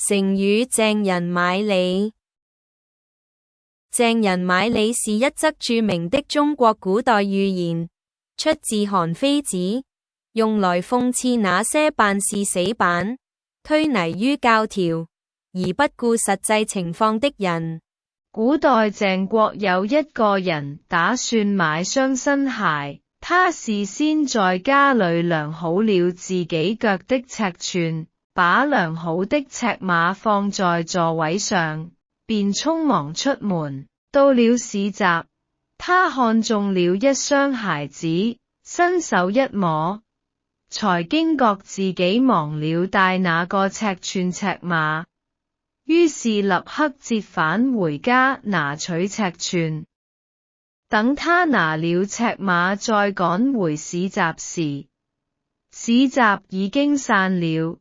成語鄭人買履。鄭人買履是一則著名的中國古代寓言，出自韓非子，用來諷刺那些辦事死板、拘泥於教條，而不顧實際情況的人。古代鄭國有一個人打算買雙新鞋，他事先在家裏量好了自己腳的尺寸，把量好的尺碼放在座位上，便匆忙出門。到了市集，他看中了一雙鞋子，伸手一摸，才驚覺自己忘了帶那個尺寸尺碼，於是立刻折返回家拿取尺寸。等他拿了尺碼再趕回市集時，市集已經散了，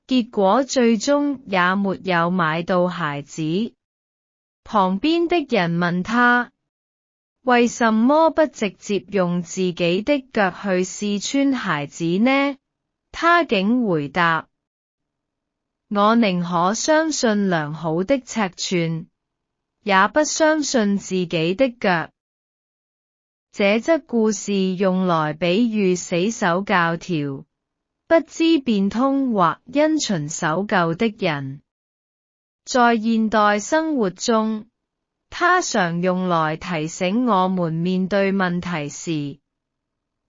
結果最終也沒有買到鞋子。旁邊的人問他，為什麼不直接用自己的腳去試穿鞋子呢？他竟回答，我寧可相信良好的尺寸，也不相信自己的腳。這則故事用來比喻死守教條、不知變通或因循守舊的人。在現代生活中，它常用來提醒我們面對問題時，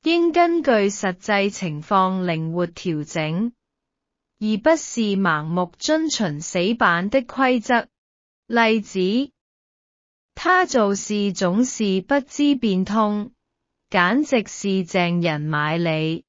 應根據實際情況靈活調整，而不是盲目遵循死板的規則。例子，他做事總是不知變通，簡直是鄭人買履。